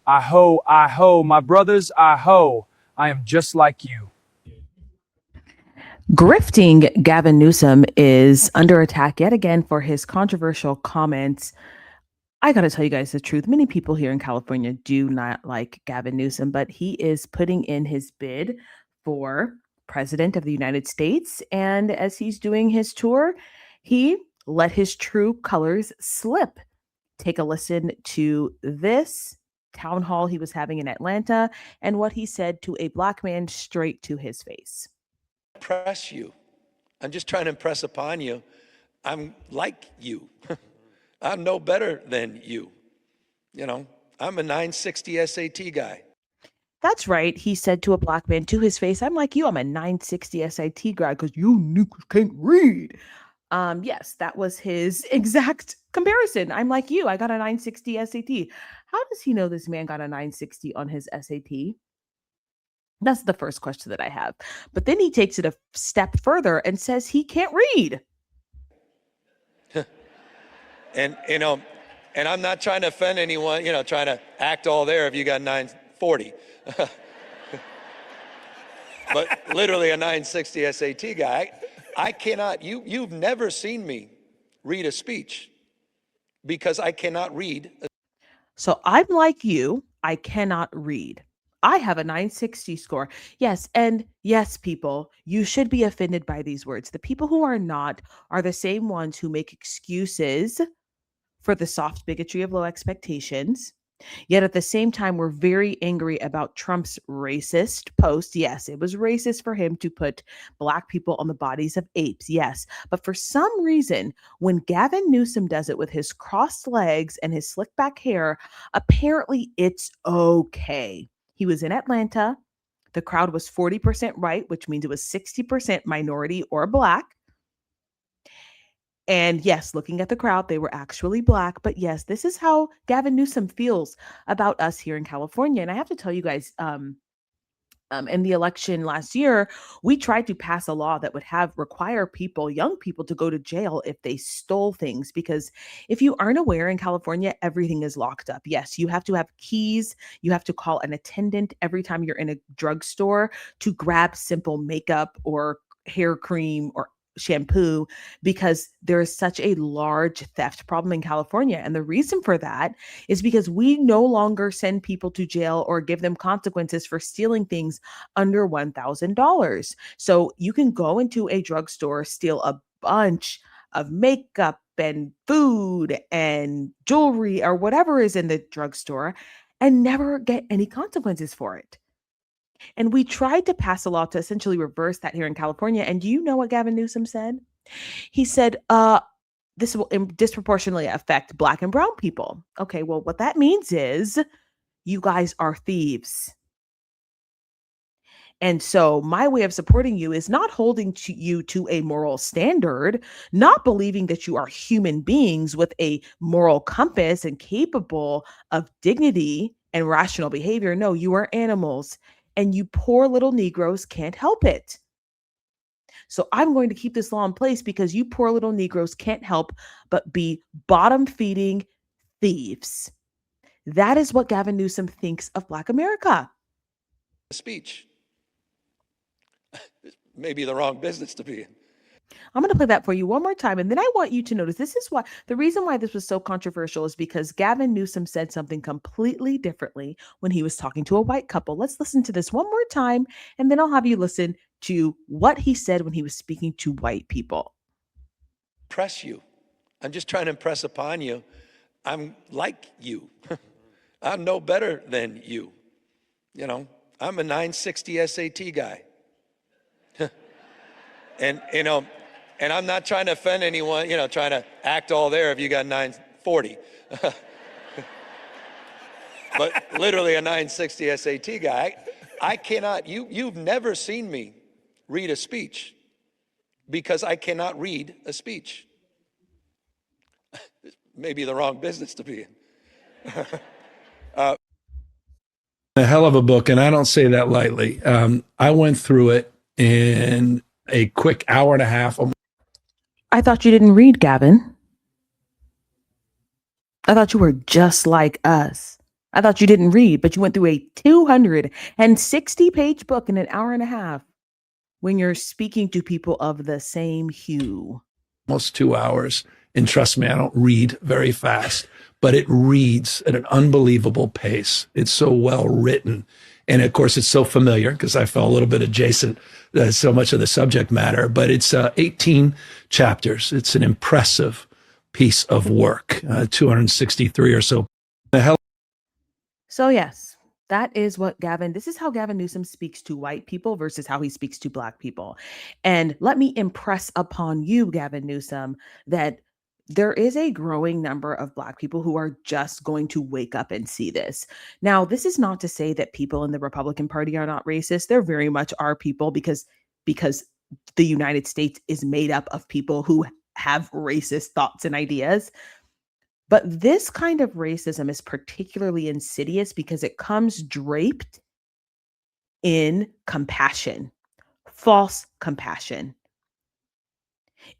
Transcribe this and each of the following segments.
I ho, my brothers, I ho. I am just like you. Grifting Gavin Newsom is under attack yet again for his controversial comments. I got to tell you guys the truth. Many people here in California do not like Gavin Newsom, but he is putting in his bid for president of the United States. And as he's doing his tour, he let his true colors slip. Take a listen to this town hall he was having in Atlanta and what he said to a black man straight to his face. Impress you. I'm just trying to impress upon you. I'm like you. I'm no better than you. You know, I'm a 960 SAT guy. That's right. He said to a black man to his face, I'm like you. I'm a 960 SAT grad because you niggas can't read. Yes, that was his exact comparison. I'm like you. I got a 960 SAT. How does he know this man got a 960 on his SAT? That's the first question that I have. But then he takes it a step further and says he can't read. And, and I'm not trying to offend anyone, trying to act all there if you got 940. But literally a 960 SAT guy. I cannot, you've never seen me read a speech because I cannot read. So I'm like you. I cannot read. I have a 960 score. Yes. And yes, people, you should be offended by these words. The people who are not are the same ones who make excuses for the soft bigotry of low expectations. Yet at the same time, we're very angry about Trump's racist post. Yes, it was racist for him to put black people on the bodies of apes. Yes. But for some reason, when Gavin Newsom does it with his crossed legs and his slick back hair, apparently it's okay. He was in Atlanta. The crowd was 40% white, which means it was 60% minority or black. And yes, looking at the crowd, they were actually black. But yes, this is how Gavin Newsom feels about us here in California. And I have to tell you guys, in the election last year, we tried to pass a law that would have require people, young people, to go to jail if they stole things. Because if you aren't aware, in California, everything is locked up. Yes, you have to have keys. You have to call an attendant every time you're in a drugstore to grab simple makeup or hair cream or shampoo because there is such a large theft problem in California. And the reason for that is because we no longer send people to jail or give them consequences for stealing things under $1,000. So you can go into a drugstore, steal a bunch of makeup and food and jewelry or whatever is in the drugstore and never get any consequences for it. And we tried to pass a law to essentially reverse that here in California. And do you know what Gavin Newsom said? He said, this will disproportionately affect black and brown people. Okay, well, what that means is you guys are thieves. And so my way of supporting you is not holding you to a moral standard, not believing that you are human beings with a moral compass and capable of dignity and rational behavior. No, you are animals. And you poor little Negroes can't help it. So I'm going to keep this law in place because you poor little Negroes can't help but be bottom feeding thieves. That is what Gavin Newsom thinks of Black America. Speech. Maybe the wrong business to be in. I'm going to play that for you one more time. And then I want you to notice this is why the reason why this was so controversial is because Gavin Newsom said something completely differently when he was talking to a white couple. Let's listen to this one more time, and then I'll have you listen to what he said when he was speaking to white people. Impress you. I'm just trying to impress upon you. I'm like you. I'm no better than you. You know, I'm a 960 SAT guy. and, and I'm not trying to offend anyone, trying to act all there if you got 940. But literally a 960 SAT guy. I cannot, you've never seen me read a speech because I cannot read a speech. Maybe the wrong business to be in. A hell of a book, and I don't say that lightly. I went through it in a quick hour and a half. I thought you didn't read, Gavin. I thought you were just like us. I thought you didn't read, but you went through a 260-page book in an hour and a half when you're speaking to people of the same hue. Almost 2 hours. And trust me, I don't read very fast, but it reads at an unbelievable pace. It's so well written. And of course, it's so familiar because I felt a little bit adjacent to so much of the subject matter, but it's 18 chapters. It's an impressive piece of work, 263 or so. The hell. So yes, this is how Gavin Newsom speaks to white people versus how he speaks to black people. And let me impress upon you, Gavin Newsom, that there is a growing number of black people who are just going to wake up and see this. Now, this is not to say that people in the Republican Party are not racist. There very much are people because the United States is made up of people who have racist thoughts and ideas. But this kind of racism is particularly insidious because it comes draped in compassion, false compassion.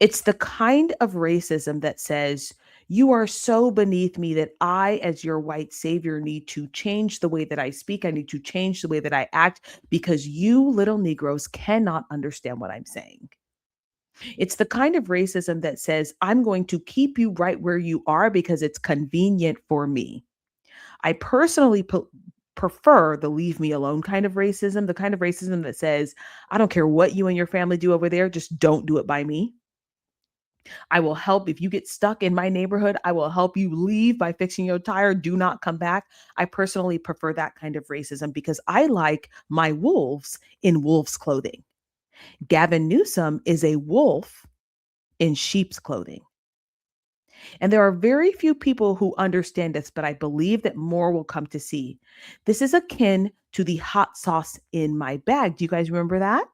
It's the kind of racism that says, you are so beneath me that I, as your white savior, need to change the way that I speak. I need to change the way that I act because you little Negroes cannot understand what I'm saying. It's the kind of racism that says, I'm going to keep you right where you are because it's convenient for me. I personally prefer the leave me alone kind of racism, the kind of racism that says, I don't care what you and your family do over there, just don't do it by me. I will help if you get stuck in my neighborhood. I will help you leave by fixing your tire. Do not come back. I personally prefer that kind of racism because I like my wolves in wolves' clothing. Gavin Newsom is a wolf in sheep's clothing. And there are very few people who understand this, but I believe that more will come to see. This is akin to the hot sauce in my bag. Do you guys remember that?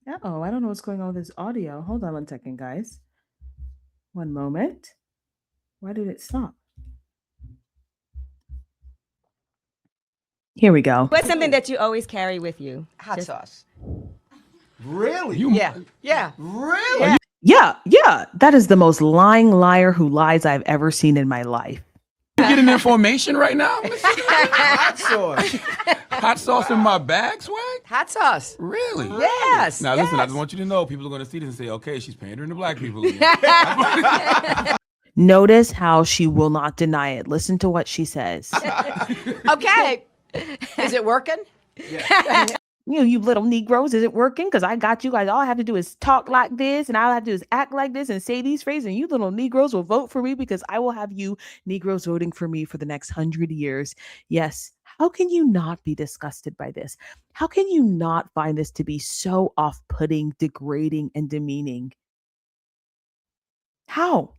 Uh-oh, I don't know what's going on with this audio. Hold on one second, guys. One moment. Why did it stop? Here we go. What's something that you always carry with you? Hot sauce. Really? Yeah. Really? Yeah. That is the most lying liar who lies I've ever seen in my life. You getting information right now? Hot sauce. Hot sauce in my bag, swag? Hot sauce. Really? Yes. Now listen, I yes. just want you to know, people are going to see this and say, okay, she's pandering to black people again. Notice how she will not deny it. Listen to what she says. Okay. Is it working? You little Negroes, is it working? Because I got you guys. All I have to do is talk like this, and all I have to do is act like this and say these phrases, and you little Negroes will vote for me because I will have you Negroes voting for me for the next 100 years. Yes. How can you not be disgusted by this? How can you not find this to be so off-putting, degrading, and demeaning? How?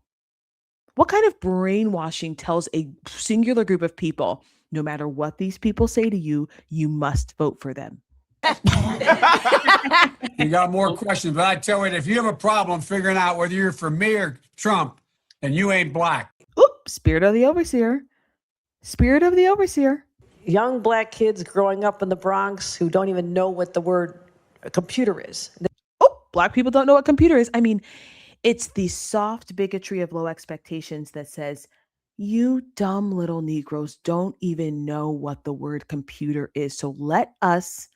What kind of brainwashing tells a singular group of people, no matter what these people say to you, you must vote for them? You got more questions, but I tell you, if you have a problem figuring out whether you're for me or Trump, and you ain't black. Oop, spirit of the overseer. Spirit of the overseer. Young black kids growing up in the Bronx who don't even know what the word computer is. Oh, black people don't know what computer is. I mean, it's the soft bigotry of low expectations that says, you dumb little Negroes don't even know what the word computer is. So let us,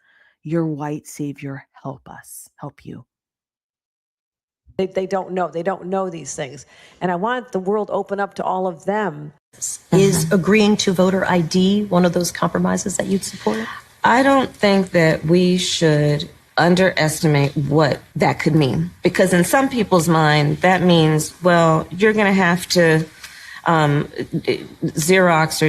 your white savior, help you. They don't know. They don't know these things. And I want the world open up to all of them. Is agreeing to voter ID one of those compromises that you'd support? I don't think that we should underestimate what that could mean. Because in some people's mind, that means, well, you're going to have to Xerox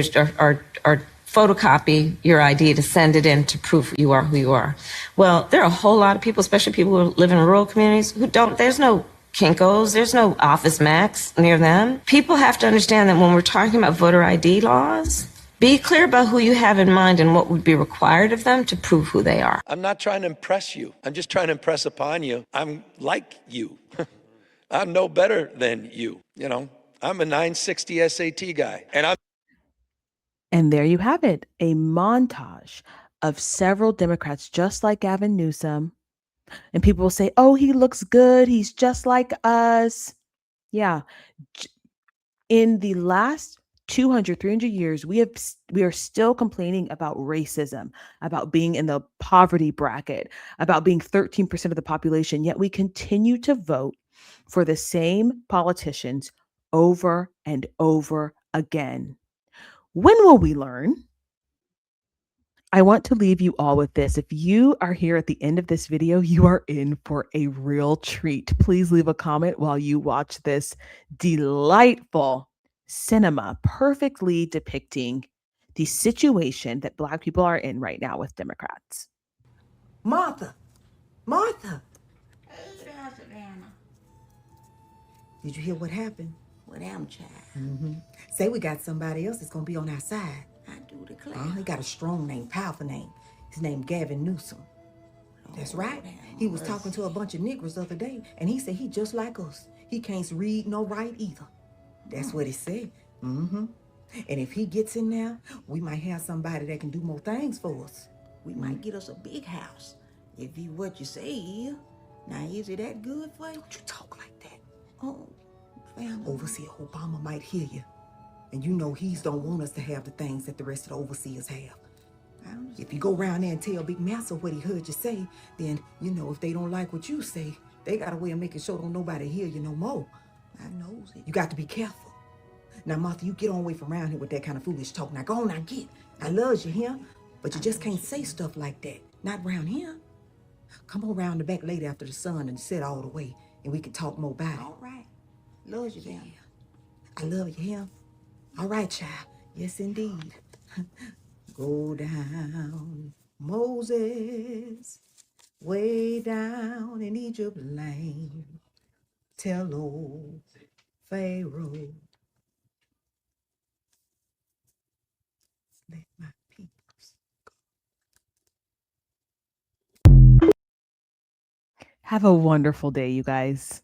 or photocopy your ID to send it in to prove you are who you are. Well, there are a whole lot of people, especially people who live in rural communities, who don't, there's no Kinko's, there's no Office Max near them. People have to understand that when we're talking about voter ID laws, be clear about who you have in mind and what would be required of them to prove who they are. I'm not trying to impress you. I'm just trying to impress upon you. I'm like you. I'm no better than you. I'm a 960 SAT guy. And there you have it, a montage of several Democrats, just like Gavin Newsom, And people will say, oh, he looks good. He's just like us. Yeah. In the last 200, 300 years, we are still complaining about racism, about being in the poverty bracket, about being 13% of the population, yet we continue to vote for the same politicians over and over again. When will we learn? I want to leave you all with this. If you are here at the end of this video, you are in for a real treat. Please leave a comment while you watch this delightful cinema, perfectly depicting the situation that Black people are in right now with Democrats. Martha, Martha, Hey, Savannah. did you hear what happened? With them, child. Mm-hmm. Say we got somebody else that's gonna be on our side. I do declare. He got a strong name, powerful name. His name Gavin Newsom. That's right. He was talking to a bunch of niggers the other day, and he said he just like us. He can't read nor write either. That's what he said. Mm-hmm. And if he gets in there, we might have somebody that can do more things for us. We might get us a big house. If you what you say, now is it that good for you? Don't you talk like that. Oh, family. Overseer Obama might hear you. And you know he's don't want us to have the things that the rest of the overseers have. If you go around there and tell Big Massa what he heard you say, then, you know, if they don't like what you say, they got a way of making sure don't nobody hear you no more. I knows it. You got to be careful. Now, Martha, you get on away from around here with that kind of foolish talk. Now, go on, now get. I love you here, but you just can't say stuff like that. Not around here. Come on around the back later after the sun and sit all the way, and we can talk more about it. All right. Love you, then. I love you here. All right, child. Yes, indeed. Go down, Moses, way down in Egypt land. Tell old Pharaoh, let my peoples go. Have a wonderful day, you guys.